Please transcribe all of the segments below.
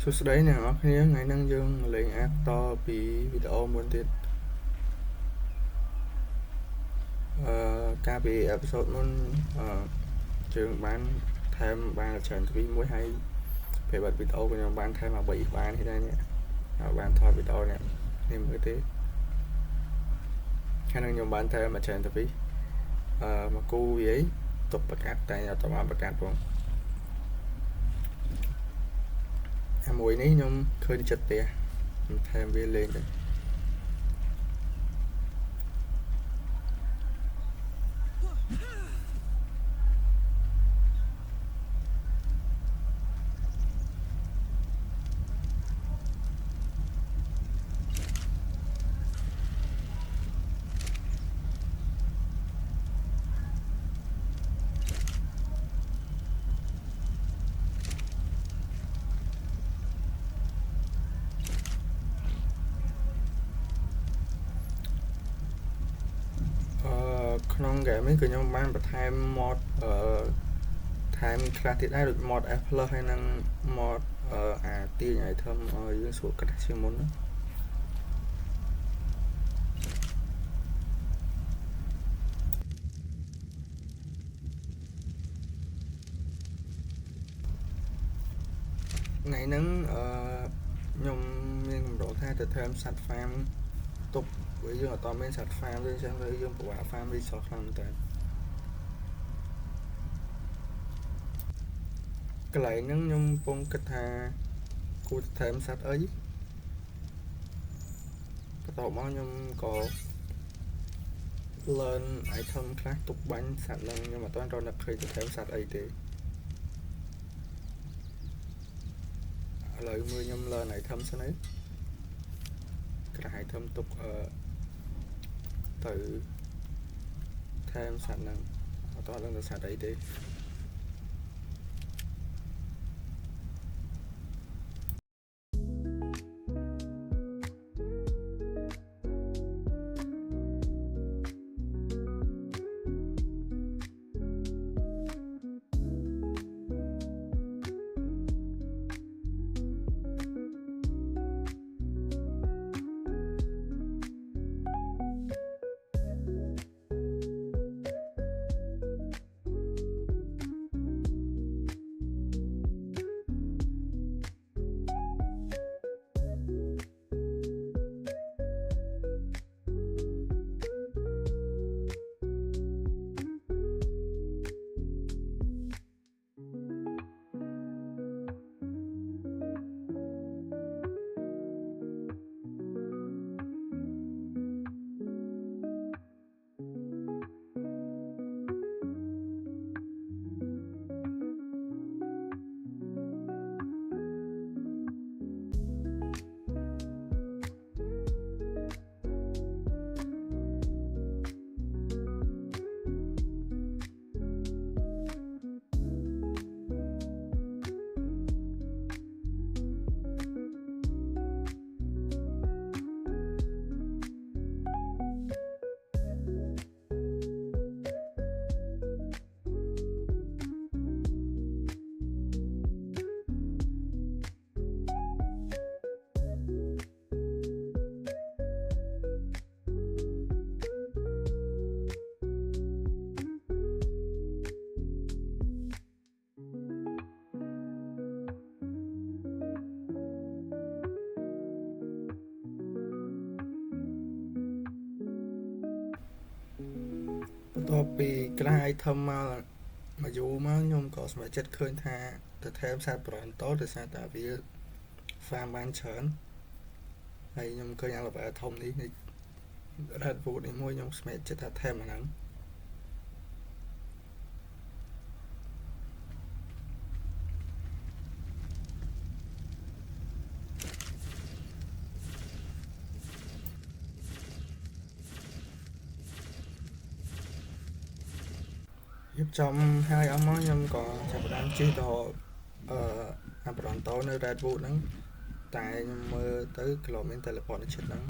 សួស្តីអ្នកនរគ្នាថ្ងៃហ្នឹងយើងមកលេងអាតតពីវីដេអូមួយទៀតកាលពីអេពីសូតមុនយើងបានថែមបានច្រើនទ្វីមួយហើយពេលបាត់វីដេអូខ្ញុំបានថែមមក3បាននេះដែរនេះបានថតវីដេអូនេះមើលទេហើយនឹងខ្ញុំបានថែមមកច្រើនទ្វីមកគូវាយទុកប្រកាសតែអត់បានប្រកាសផងមួយនេះខ្ញុំឃើញចិត្តទេខ្ញុំថែមវាលេងទៅក្នុងហ្គេមនេះគឺខ្ញុំបានបន្ថែម mod ថែមខ្លះទៀតដែរដូច mod F+ ហើយនឹង mod អាទាញ item ឲ្យយើងស្រួលកាត់ជាងមុនណាថ្ងៃហ្នឹងខ្ញុំមានកម្រងថាទៅថែមសัตว์ farm ទុកព្រោះយើងអត់មានសัตว์ farm ទេអញ្ចឹងយើងពិបាក farm resource ខ្លាំងមែនតើកន្លែងហ្នឹងខ្ញុំកំពុងគិតថាគួរថែមសัตว์អីបន្ទាប់មកខ្ញុំក៏ learn item ខ្លះទុកបាញ់សัตว์ហ្នឹងខ្ញុំអត់ទាន់រកនឹកឃើញទៅថែមសัตว์អីទេឥឡូវមើលខ្ញុំ learn item សិនឯងខ្លះ item ទុកទៅថែមសัตว์ហ្នឹងអត់ទាន់ដឹងទៅសัตว์អីទេបន្ទាប់ពីខ្លះ item មកយូរមកខ្ញុំក៏សម្រេចចិត្តឃើញថាទៅថែមសัตว์ Bronto ដោយសារតែវា farm បានច្រើនហើយខ្ញុំឃើញអា level ធំនេះនៃ Redwood នេះមួយខ្ញុំសម្រេចចិត្តថាថែមអាហ្នឹងរៀបចំហើយអស់មកខ្ញុំក៏ចាប់ផ្ដើមជិះទៅអា Bronto នៅ Redwood ហ្នឹងតែខ្ញុំមើលទៅក្លោមាន teleport នៅជិតហ្នឹង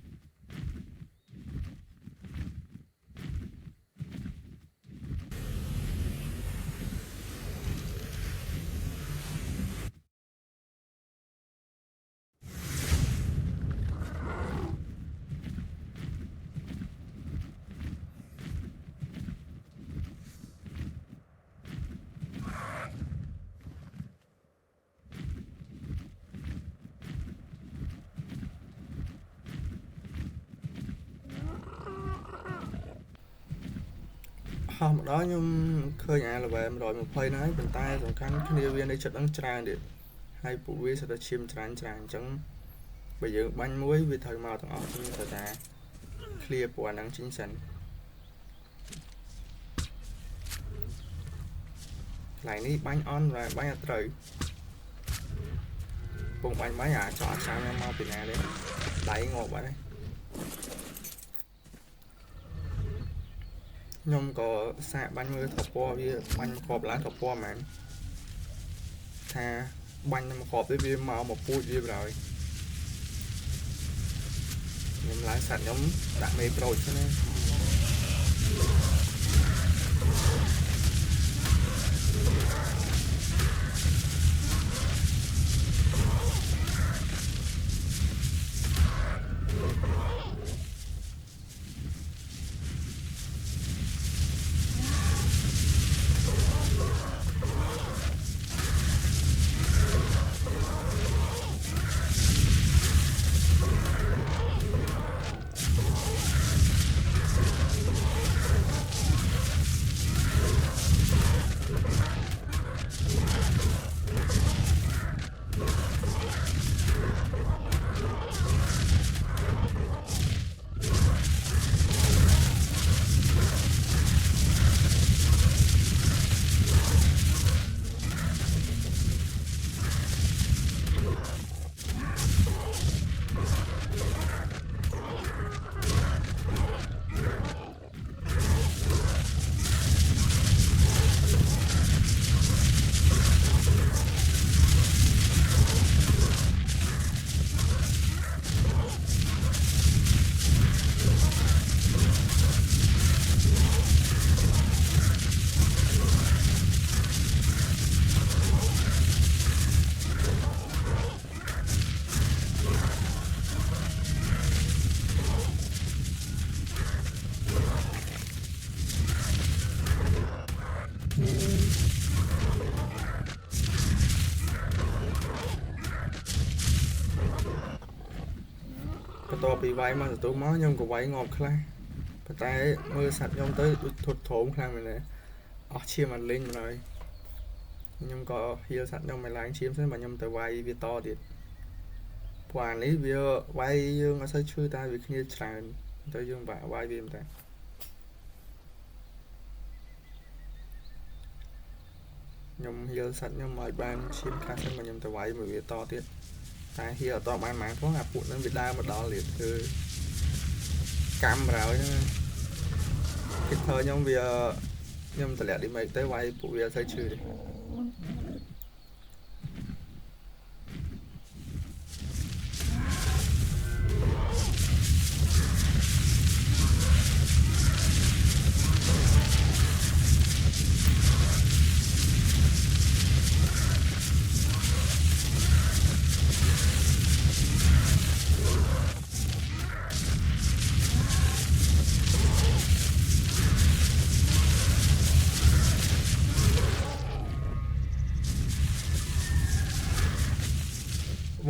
ហោះមកដល់ខ្ញុំឃើញអា level 120ហ្នឹងហើយប៉ុន្តែសំខាន់គ្នាវានៅចិត្តហ្នឹងច្រើនទៀតហើយពួកវាសិតតែឈាមច្រើនអញ្ចឹងបើយើងបាញ់មួយវាត្រូវមកទាំងអស់ខ្ញុំត្រូវតែ clear ពួកអាហ្នឹងចេញសិនកន្លែងនេះបាញ់អន់vàបាញ់អត់ត្រូវពងបាញ់អាចអត់ចាំខ្ញុំមកពីណាទេដៃងាប់បាត់ហើយខ្ញុំក៏សាកបាញ់មើលថពពណ៌វាបាញ់មកឡើងថពពណ៌ហ្មងថាបាញ់មកគ្រាប់ទៅវាមកពូជវាបណ្ដោយខ្ញុំឡើងសាត់ខ្ញុំដាក់មេក្រូចទៅណាបន្ទាប់ពីវាយមកសន្ទុះមកខ្ញុំក៏វាយងាប់ខ្លះប៉ុន្តែមើលសัตว์ខ្ញុំទៅដូចធត់ធំខ្លាំងមែនទេអស់ឈាមអត់លេងមកហើយខ្ញុំក៏ហៀលសัตว์ខ្ញុំឲ្យឡើងឈាមសិនបើខ្ញុំទៅវាយវាតទៀតព្រោះអានេះវាវាយយើងអត់សូវឈឺតែវាគ្នាច្រើនទៅយើងបាក់វាយវាមិនតែខ្ញុំហៀលសัตว์ខ្ញុំឲ្យបានឈាមខ្លះសិនបើខ្ញុំទៅវាយមួយវាតទៀតតែហៀអត់តបានហ្មងផងអាពួកហ្នឹងវាដើរមកដល់ទៀតគឺកម្មរហើយហ្នឹងគិតធ្វើខ្ញុំវាខ្ញុំតម្លាក់ឌីមេកទៅវាយពួកវាអត់សូវឈឺទេ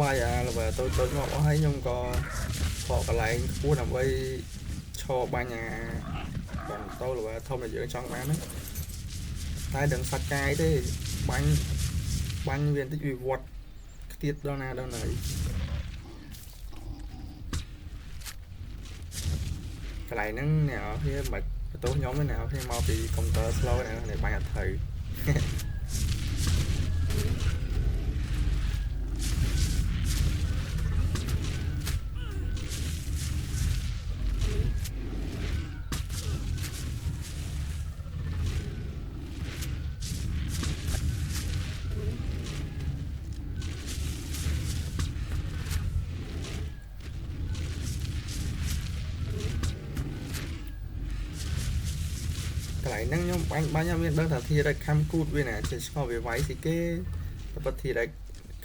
វាយអា level តូចមកអស់ហើយខ្ញុំក៏ខកកន្លែងខ្ពស់ដើម្បីឈរបាញ់អាបន្ត level ធំដែលយើងចង់បានហ្នឹងតែដឹងសាច់កាយទេបាញ់វាបន្តិចវាវត្តខ្ទាតដល់ណាដល់ណីកន្លែងហ្នឹងអ្នកនរគ្នាមិនបន្ទោសខ្ញុំទេអ្នកនរគ្នាមកពីកុំព្យូទ័រ slow អ្នកនរគ្នាបាញ់អត់ត្រូវកន្លែងហ្នឹងខ្ញុំបាញ់អត់មានដឹងថាធីរ៉េកខំគូតវាណាចេះស្គាល់វាវាយស៊ីគេតែប៉ាធីរ៉េក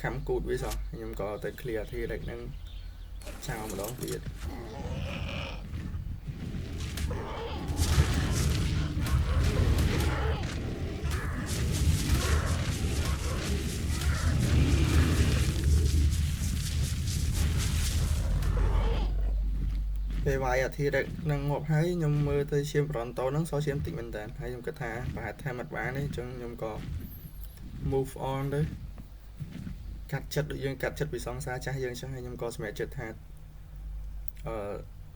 ខំគូតវាសោះខ្ញុំក៏ទៅ clear ធីរ៉េកហ្នឹងចោលម្ដងទៀត ពេលវាយអាធានឹងងាប់ហើយខ្ញុំមើលទៅឈាមប្រន់តោហ្នឹងសល់ឈាមតិចមែនតើហើយខ្ញុំគិតថាប្រហែលថាមិនបានទេអញ្ចឹងខ្ញុំក៏ move on ទៅកាត់ចិត្តដូចយើងកាត់ចិត្តពីសង្សារចាស់យើងអញ្ចឹងហើយខ្ញុំក៏សម្រេចចិត្តថា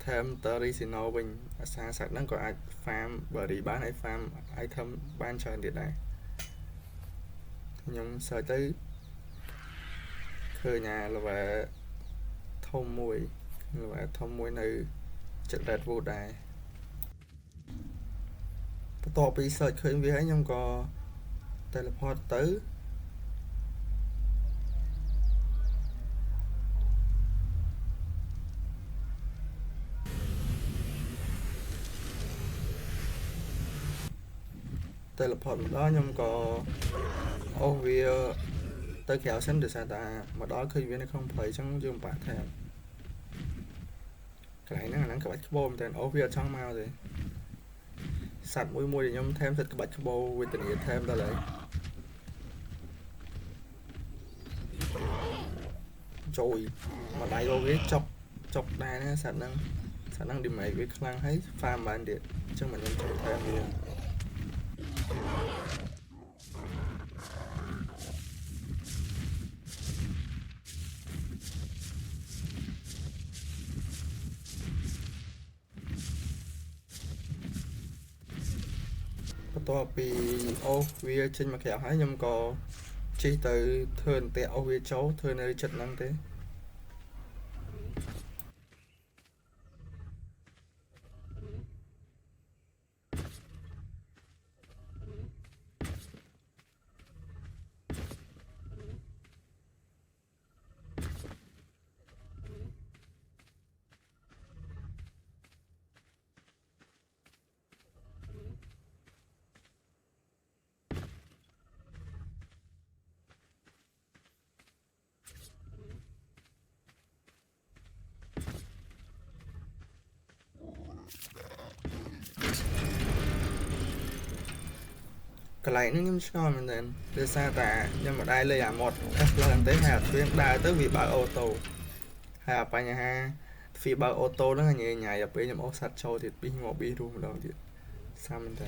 ថែមតរីស៊ីណូវិញអាសាសត្វហ្នឹងក៏អាច farm berry បានហើយ farm item បានច្រើនទៀតដែរខ្ញុំ search ទៅឃើញអា level ធំមួយនៅចិត្ត Redwood ដែរបន្ទាប់ពី search ឃើញវាហើយខ្ញុំក៏ teleport ទៅមកដល់ខ្ញុំក៏អូសវាទៅក្រៅសិនដោយសារតែមកដល់ឃើញវានៅក្នុងព្រៃអញ្ចឹងយើងមិនបាក់ថែមកន្លែងហ្នឹងអាហ្នឹងក្បាច់ក្បូរមែនតើអូសវាអត់ចង់មកទេសត្វមួយដែលខ្ញុំថែមសិតក្បាច់ក្បូរវេទនាថែមដល់ហើយជួយមកដៃរបស់វាចុកដែរណាសត្វហ្នឹង damage វាខ្លាំងហើយ farm បានទៀតអញ្ចឹងមិនខ្ញុំចុកថែមវាបន្ទាប់ពីអូសវាចេញមកក្រៅហើយខ្ញុំក៏ជិះទៅធ្វើអន្ទាក់អូសវាចូលធ្វើនៅចិត្តហ្នឹងទេកន្លែងហ្នឹងខ្ញុំឆ្ងល់មែនទែនដោយសារតែខ្ញុំមិនដែរលេងអា mod Explore ទេហើយអាទ្វារដើរទៅវាបើកអូតូហើយអាបញ្ហាទ្វារបើកអូតូហ្នឹងញ៉ៃដល់ពេលខ្ញុំអូសសัตว์ចូលទៀតពីខ្ញុំមកប៊ីរួមម្ដងទៀតសាមមែនតើ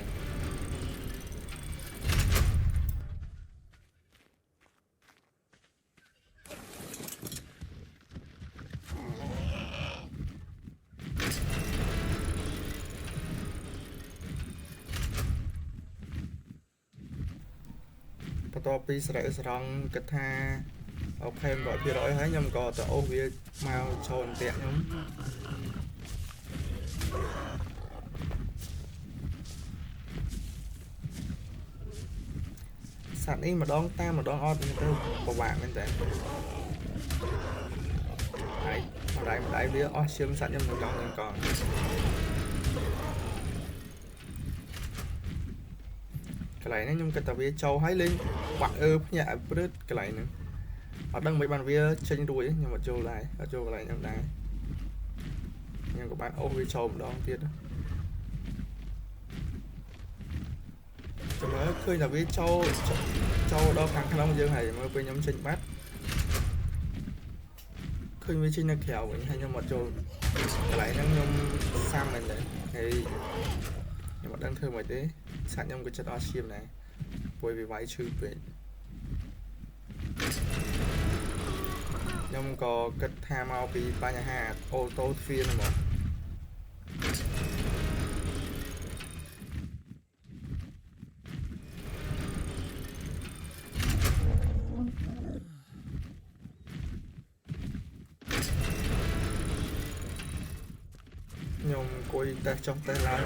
បន្ទាប់ពីស្រែកស្រង់គិតថាអូខេ 100% ហើយខ្ញុំក៏ទៅអូសវាមកចូលអន្ទាក់ខ្ញុំសត្វនេះម្ដងតាមម្ដងអត់ទៅពិបាកមែនតើហើយម្ដាយវាអស់ឈាមសត្វខ្ញុំទៅដល់នឹងកងកន្លែងនេះខ្ញុំគិតថាវាចូលហើយលេងបាក់ភ្ញាក់ព្រឹតកន្លែងហ្នឹងអត់ដឹងមិនបានវាចេញរួចខ្ញុំអត់ចូលដែរអត់ចូលកន្លែងហ្នឹងដែរខ្ញុំក៏បានអូសវាចូលម្ដងទៀតចាំមើលឃើញថាវាចូលដល់ខាងក្នុងយើងហើយមើលពេលខ្ញុំចេញបាត់ឃើញវាចេញនៅក្រៅវិញហើយខ្ញុំអត់ចូលកន្លែងហ្នឹងខ្ញុំសាំមែនទេហើយខ្ញុំអត់ដឹងធ្វើម៉េចទេសាច់ខ្ញុំក៏ចិត្តអស់ឈាមដែរព្រោះវាវាយឈឺពេកខ្ញុំក៏គិតថាមកពីបញ្ហាអូតូទ្វារហ្នឹងខ្ញុំអង្គុយតេស្តចុះតេស្តឡើង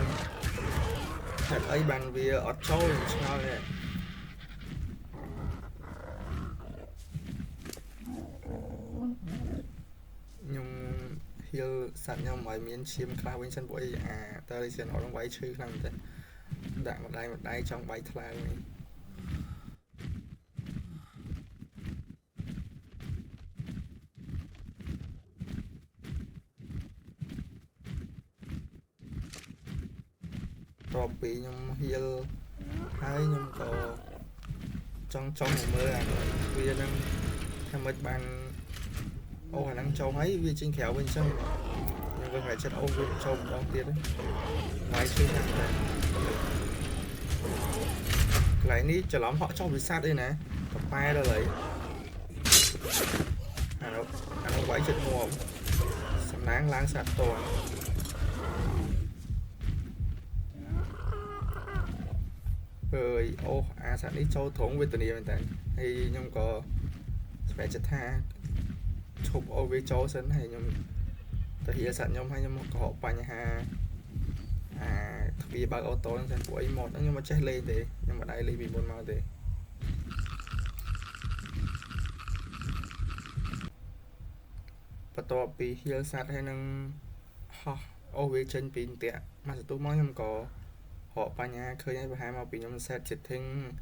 ហេតុអីបានវាអត់ចូលឆ្ងល់ទេខ្ញុំហៀលសត្វខ្ញុំឲ្យមានឈាមខ្លះវិញសិនព្រោះអីអាតើរីសៀនអត់នឹងវាយឈឺខ្លាំងទេដាក់ម្ដាយចង់វាយថ្លើមវិញតបពីខ្ញុំហៀលហើយខ្ញុំក៏ចង់មើលអាវានឹងថាមិនបានអូអាហ្នឹងចូលហើយវាចេញក្រៅវិញអញ្ចឹងខ្ញុំ nhưng vẫn phải chất ôm với cho một đón tiền đấy máy chưa làm này cái ní chờ lắm họ cho bị sát đây nè tập bay ra lấy nó quái chết mồm sắm nắng lang sạt toàn rồi ô sạt ní châu thủng với tình yêu tại hay nhưng có phải chất tha chụp ô với châu sân hay nhưng tại hiện sạt nhóm hay nhưng có họ bánh hà vì bác ô tô nó của ấy một nhưng mà chết lên thì nhưng mà đây lên vì muốn mau thì và to bị hill sát hay năng ho ô với chân pin tệ mà tôi nói nhưng có họ ba nhà khơi hay hai màu pin nhưng set chết thêm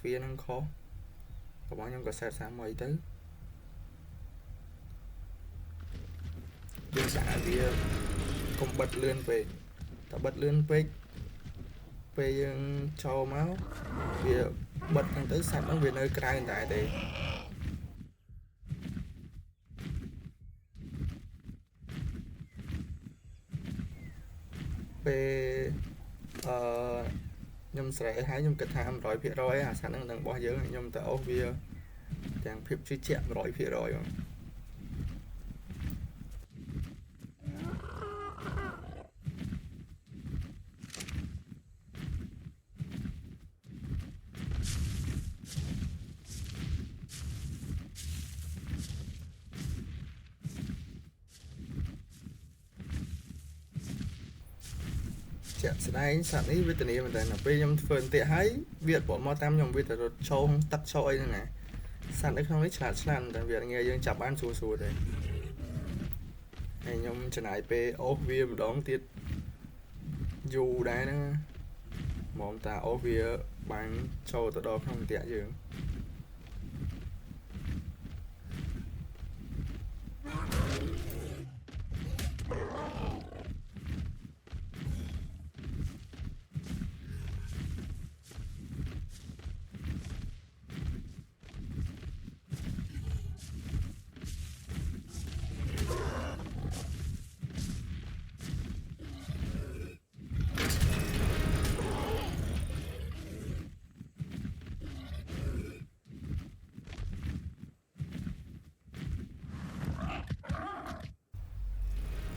phía năng khó có bao nhiêu có set sáng mấy tới nhưng xã thì không bật lươn về ta bật lươn về cho máu vì bật tới sạch nó về nơi cái hiện tại thì về nhom sẽ hãy nhom kịch tham rồi phía rồi sẵn đang đang bỏ dưới nhom tạo vì chẳng phim chi chẹt rồi phía rồi chẹt này sẵn ấy với tình yêu mình là bây nhom phần tiện hãy việc bỏ mò tam nhom với từ châu tắt châu ấy này sẵn đấy không biết chả sẵn tại vì nghe dương chập ăn xù xù đấy này nhom chân này pe ô viêm đón tiết dù đấy nó mong ta ô vía bán châu từ đó không tiện dương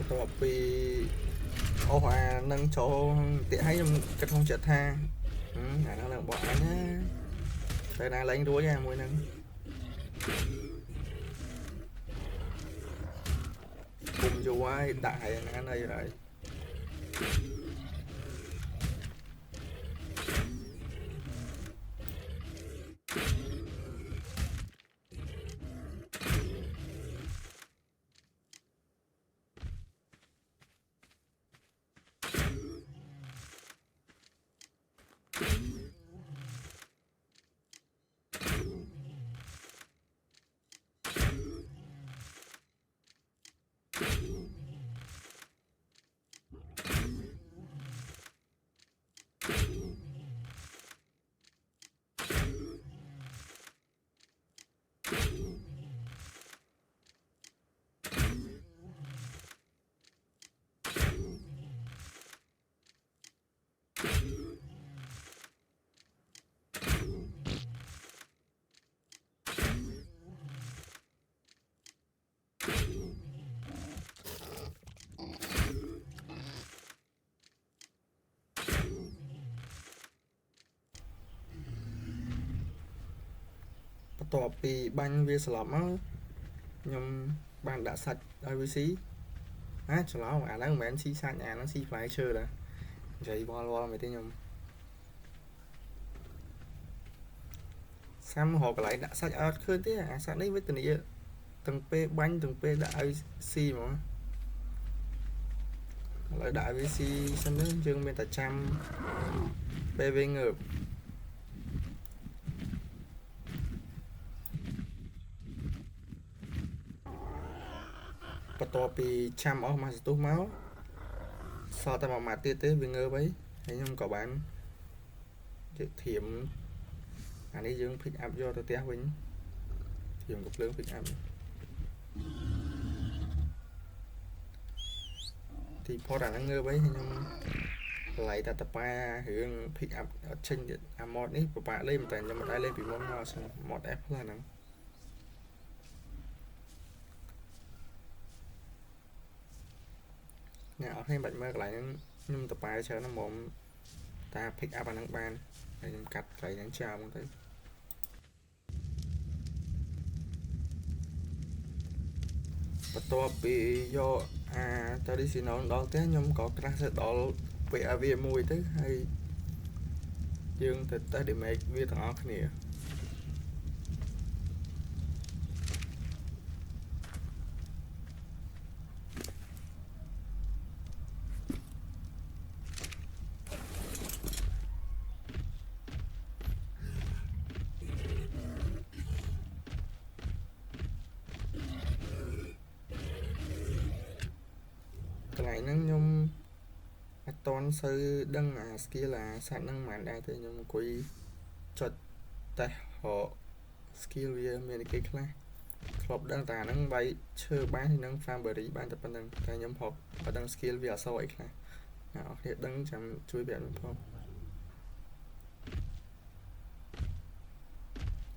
tôi bị ô hòa nâng chỗ tiện hay cái không chợt tha nó là bọn anh á đây là lấy đuối nha mùi nâng cùng chú ai đại anh đây rồi tọa vì banh viên slot á nhưng bạn đã sạch IVC cho nó mà đang mến xí xa nhà nó xí phải chưa đã vậy bo mày tên nhầm xem họ lại đã sạch ở khơi thế sạch đấy với tình yêu từng p banh từng p đã IVC mà lại đại VC xem đến chương bên ta trăm PV ngược bắt đầu bị trăm ở mà tút máu so ta mà tia tế vì ngơ ấy thế nhưng có bạn thiểm anh ấy dương pick up vô tôi té với dùng cục lớn pick up thì port là nó ngơ với nhưng lại ta tập ba hướng pick up ở trên mod ấy của bạn lên tại nhưng mà đã lên bị mod F là nè nè ở đây bạn mơ lại nhưng tập ba chờ nó mồm ta pick up anh ban để cắt lại những chào một tí và to bị do ta đi xin nó đó thế nhưng có cái sẽ đó về về mùi tới hay dương thì ta để make việc thằng óc nè cái này nó nhung toàn sư đăng skill là sẵn năng màn đa thế nhưng quý cho ta họ skill về mình cái class club đang tà nâng bay chơi bán thì nâng farm bởi bán tập nâng ta nhóm hộp và đăng skill về sau ấy class nào hiện đăng chẳng chui biển không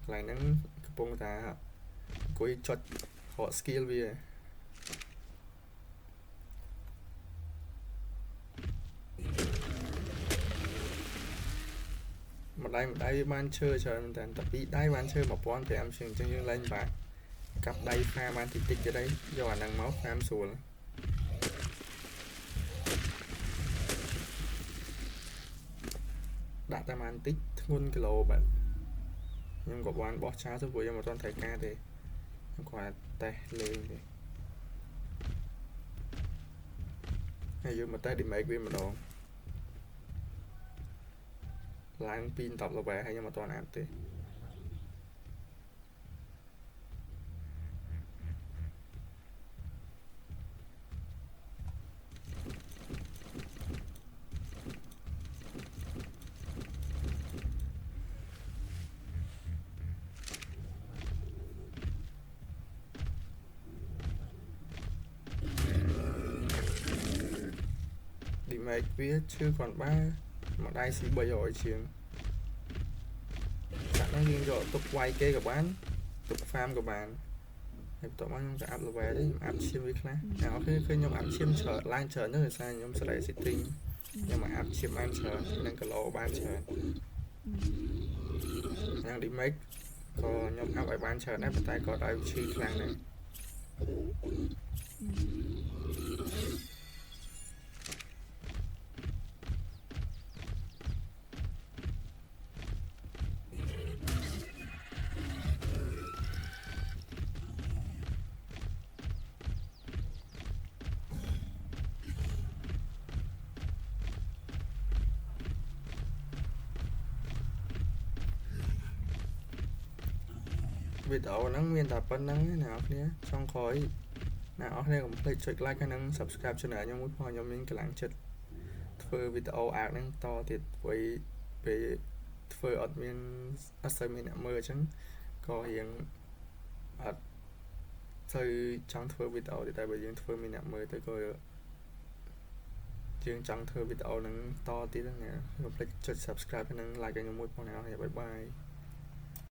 lại nâng bông ta quý cho họ skill về một đây ban chơi chờ mình tập bị đai ban chơi một con thì em chuyển chân dương lên và cặp đây pha ban tích cho đấy do năng máu em xuống đã tam an tích thun cái lô bạn nhưng có quan bỏ cha thôi với một con thầy ca thì quả tay lên thì hay dùng một tay đi mấy viên mà đồ lang pin tập là về hay nhưng mà toàn áp thì đi mấy viết chứ còn ba mà đây chỉ bây giờ chuyện nó riêng rồi tục quay kê của bán tục farm của bạn em tụi mình sẽ áp về đấy áp chiêm với khác nào khi nhóm áp chiêm chờ lan chờ nữa là sao nhóm sẽ lại setting nhưng mà áp chiêm lan chờ nên cái lỗ ban chờ đang đi make còn nhóm áp ở ban chờ nắp tay có đai chi khang này video nắng miền tập bên nắng nào nhé xong khỏi nào đây cũng phải check like cái năng subscribe cho này nhóm muốn hoa nhóm những cái làng chết phơi video ạc năng to thì với về phơi admin assignment mơ chẳng có hiện ở thời trong phơi video thì tại bởi dương phơi mình mơ tới coi dương trong phơi video năng to tí đó nè không phải check subscribe cái năng like cái nhóm muốn hoa nào bye bye